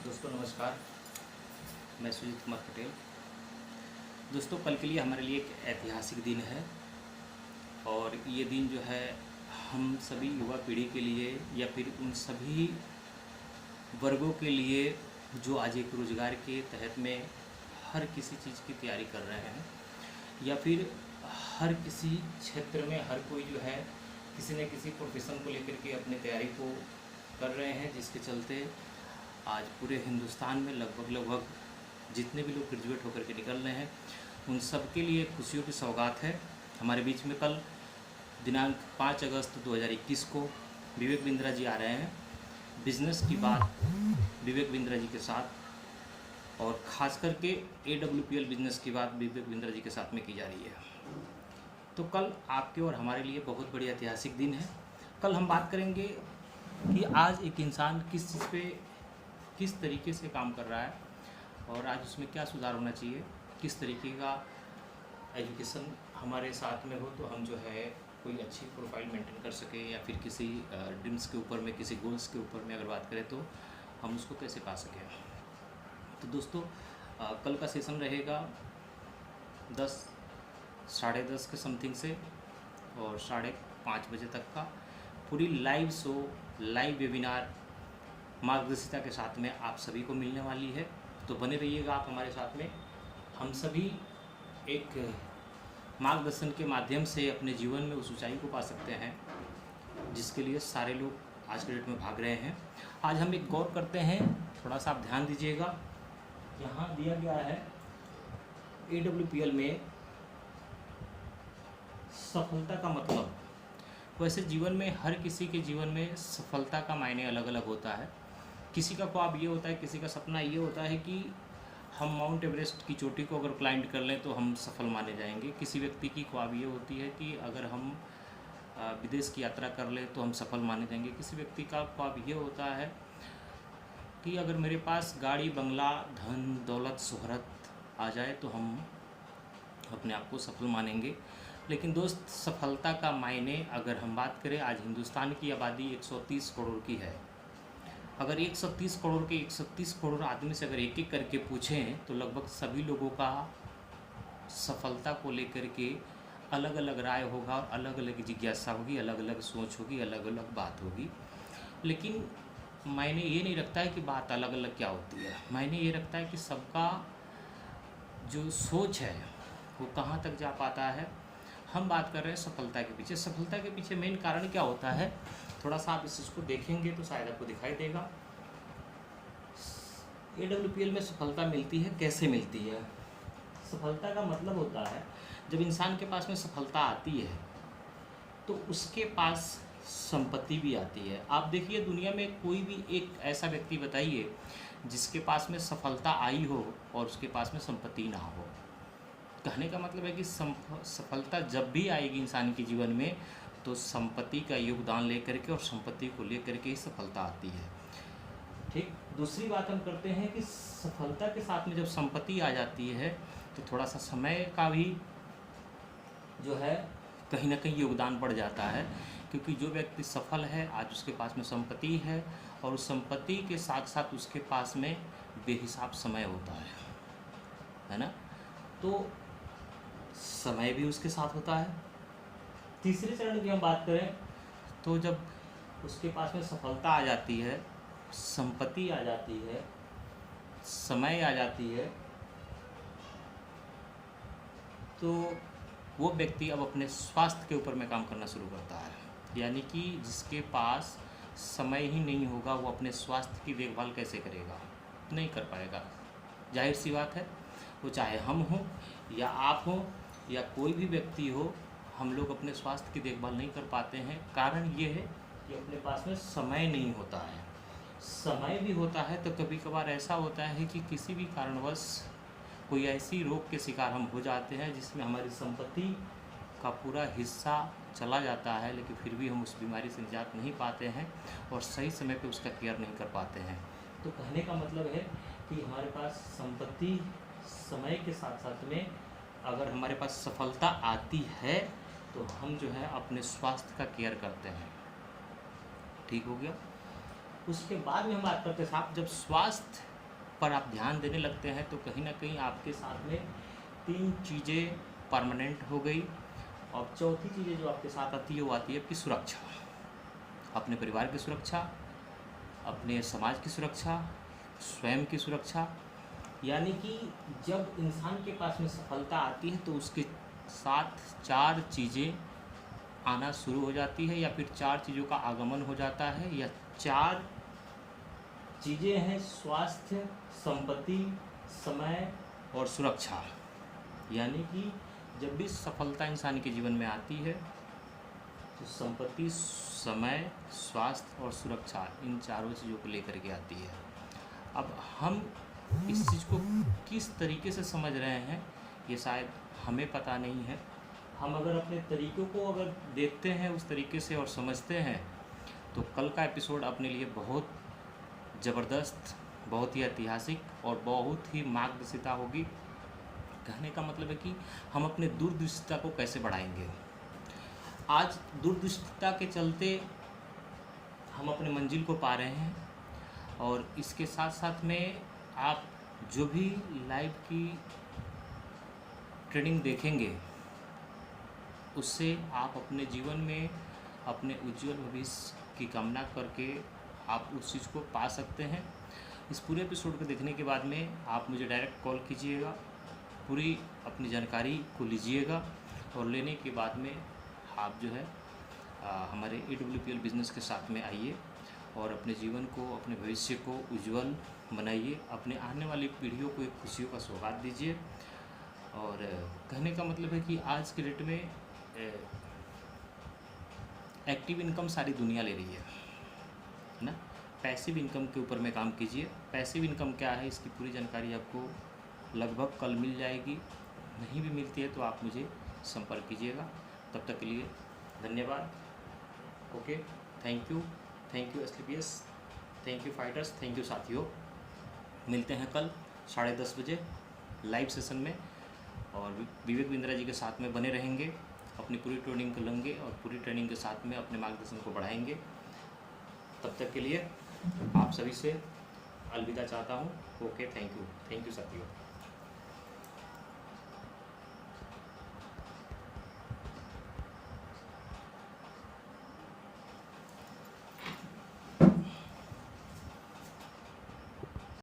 दोस्तों नमस्कार, मैं सुजीत कुमार पटेल। दोस्तों कल के लिए हमारे लिए एक ऐतिहासिक दिन है और ये दिन जो है हम सभी युवा पीढ़ी के लिए या फिर उन सभी वर्गों के लिए जो आज एक रोज़गार के तहत में हर किसी चीज़ की तैयारी कर रहे हैं या फिर हर किसी क्षेत्र में हर कोई जो है किसी न किसी प्रोफेशन को लेकर के अपनी तैयारी को कर रहे हैं, जिसके चलते आज पूरे हिंदुस्तान में लगभग जितने भी लोग ग्रेजुएट होकर के निकल रहे हैं उन सब के लिए खुशियों की सौगात है। हमारे बीच में कल दिनांक 5 अगस्त 2021 को विवेक बिंद्रा जी आ रहे हैं। बिजनेस की बात विवेक बिंद्रा जी के साथ और ख़ास करके AWPL बिजनेस की बात विवेक बिंद्रा जी के साथ में की जा रही है। तो कल आपके और हमारे लिए बहुत बड़ी ऐतिहासिक दिन है। कल हम बात करेंगे कि आज एक इंसान किस चीज़ पे किस तरीके से काम कर रहा है और आज उसमें क्या सुधार होना चाहिए, किस तरीके का एजुकेशन हमारे साथ में हो तो हम जो है कोई अच्छी प्रोफाइल मेंटेन कर सकें या फिर किसी ड्रीम्स के ऊपर में, किसी गोल्स के ऊपर में अगर बात करें तो हम उसको कैसे पा सकें। तो दोस्तों कल का सेशन रहेगा 10 साढ़े 10 के समथिंग से और 5:30 बजे तक का पूरी लाइव शो, लाइव वेबिनार मार्गदर्शिता के साथ में आप सभी को मिलने वाली है। तो बने रहिएगा आप हमारे साथ में। हम सभी एक मार्गदर्शन के माध्यम से अपने जीवन में उस ऊंचाई को पा सकते हैं जिसके लिए सारे लोग आज के डेट में भाग रहे हैं। आज हम एक गौर करते हैं, थोड़ा सा आप ध्यान दीजिएगा। यहाँ दिया गया है AWPL में सफलता का मतलब। वैसे जीवन में हर किसी के जीवन में सफलता का मायने अलग अलग होता है। किसी का ख्वाब ये होता है, किसी का सपना ये होता है कि हम माउंट एवरेस्ट की चोटी को अगर क्लाइंब कर लें तो हम सफल माने जाएंगे। किसी व्यक्ति की ख्वाब ये होती है कि अगर हम विदेश की यात्रा कर लें तो हम सफल माने जाएंगे। किसी व्यक्ति का ख्वाब ये होता है कि अगर मेरे पास गाड़ी, बंगला, धन, दौलत, शोहरत आ जाए तो हम अपने आप को सफल मानेंगे। लेकिन दोस्त, सफलता का मायने अगर हम बात करें, आज हिंदुस्तान की आबादी 130 करोड़ की है। अगर 130 करोड़ के 130 करोड़ आदमी से अगर एक एक करके पूछें तो लगभग सभी लोगों का सफलता को लेकर के अलग अलग राय होगा और अलग अलग जिज्ञासा होगी, अलग अलग सोच होगी, अलग अलग बात होगी। लेकिन मायने ये नहीं रखता है कि बात अलग अलग क्या होती है। मायने ये रखता है कि सबका जो सोच है वो कहाँ तक जा पाता है। हम बात कर रहे हैं सफलता के पीछे। सफलता के पीछे मेन कारण क्या होता है, थोड़ा सा आप इस चीज़ को देखेंगे तो शायद आपको दिखाई देगा। AWPL में सफलता मिलती है, कैसे मिलती है? सफलता का मतलब होता है जब इंसान के पास में सफलता आती है तो उसके पास संपत्ति भी आती है। आप देखिए दुनिया में कोई भी एक ऐसा व्यक्ति बताइए जिसके पास में सफलता आई हो और उसके पास में संपत्ति ना हो। कहने का मतलब है कि सफलता जब भी आएगी इंसान के जीवन में तो संपत्ति का योगदान लेकर के और संपत्ति को लेकर के ही सफलता आती है। ठीक, दूसरी बात हम करते हैं कि सफलता के साथ में जब संपत्ति आ जाती है तो थोड़ा सा समय का भी जो है कहीं ना कहीं योगदान बढ़ जाता है, क्योंकि जो व्यक्ति सफल है आज उसके पास में संपत्ति है और उस संपत्ति के साथ साथ उसके पास में बेहिसाब समय होता है ना। तो समय भी उसके साथ होता है। तीसरे चरण की हम बात करें तो जब उसके पास में सफलता आ जाती है, संपत्ति आ जाती है, समय आ जाती है, तो वो व्यक्ति अब अपने स्वास्थ्य के ऊपर में काम करना शुरू करता है। यानी कि जिसके पास समय ही नहीं होगा वो अपने स्वास्थ्य की देखभाल कैसे करेगा? नहीं कर पाएगा। जाहिर सी बात है, वो चाहे हम हों या आप हों या कोई भी व्यक्ति हो, हम लोग अपने स्वास्थ्य की देखभाल नहीं कर पाते हैं। कारण ये है कि अपने पास में समय नहीं होता है। समय भी होता है तो कभी कभार ऐसा होता है कि किसी भी कारणवश कोई ऐसी रोग के शिकार हम हो जाते हैं जिसमें हमारी संपत्ति का पूरा हिस्सा चला जाता है, लेकिन फिर भी हम उस बीमारी से निजात नहीं पाते हैं और सही समय पे उसका केयर नहीं कर पाते हैं। तो कहने का मतलब है कि हमारे पास संपत्ति, समय के साथ साथ में अगर हमारे पास सफलता आती है तो हम जो है अपने स्वास्थ्य का केयर करते हैं। ठीक हो गया। उसके बाद में हम बात करते हैं साहब, जब स्वास्थ्य पर आप ध्यान देने लगते हैं तो कहीं ना कहीं आपके साथ में 3 चीज़ें परमानेंट हो गई। और चौथी चीज़ें जो आपके साथ आती है वो आती है आपकी सुरक्षा, अपने परिवार की सुरक्षा, अपने समाज की सुरक्षा, स्वयं की सुरक्षा। यानी कि जब इंसान के पास में सफलता आती है तो उसके साथ 4 चीज़ें आना शुरू हो जाती है, या फिर 4 चीज़ों का आगमन हो जाता है। या 4 चीज़ें हैं: स्वास्थ्य, संपत्ति, समय और सुरक्षा। यानी कि जब भी सफलता इंसान के जीवन में आती है तो संपत्ति, समय, स्वास्थ्य और सुरक्षा, इन चारों चीज़ों को लेकर के आती है। अब हम इस चीज़ को किस तरीके से समझ रहे हैं ये शायद हमें पता नहीं है। हम अगर अपने तरीक़ों को अगर देखते हैं उस तरीके से और समझते हैं तो कल का एपिसोड अपने लिए बहुत ज़बरदस्त, बहुत ही ऐतिहासिक और बहुत ही मार्गदर्शिता होगी। कहने का मतलब है कि हम अपने दूरदृष्टिता को कैसे बढ़ाएंगे। आज दूरदृष्टिता के चलते हम अपने मंजिल को पा रहे हैं, और इसके साथ साथ में आप जो भी लाइव की ट्रेनिंग देखेंगे उससे आप अपने जीवन में अपने उज्जवल भविष्य की कामना करके आप उस चीज़ को पा सकते हैं। इस पूरे एपिसोड को देखने के बाद में आप मुझे डायरेक्ट कॉल कीजिएगा, पूरी अपनी जानकारी को लीजिएगा, और लेने के बाद में आप जो है हमारे AWPL बिज़नेस के साथ में आइए और अपने जीवन को, अपने भविष्य को उज्जवल बनाइए, अपने आने वाली पीढ़ियों को एक खुशियों का सौगात दीजिए। और कहने का मतलब है कि आज के डेट में एक्टिव इनकम सारी दुनिया ले रही है ना। पैसिव इनकम के ऊपर में काम कीजिए। पैसिव इनकम क्या है इसकी पूरी जानकारी आपको लगभग कल मिल जाएगी, नहीं भी मिलती है तो आप मुझे संपर्क कीजिएगा। तब तक के लिए धन्यवाद। Okay, thank you SLPS, thank you fighters, thank you साथियों। मिलते हैं कल 10:30 बजे लाइव सेशन में, और विवेक बिंद्रा जी के साथ में बने रहेंगे, अपनी पूरी ट्रेनिंग को लेंगे और पूरी ट्रेनिंग के साथ में अपने मार्गदर्शन को बढ़ाएंगे। तब तक के लिए आप सभी से अलविदा चाहता हूँ। ओके, थैंक यू साथियों।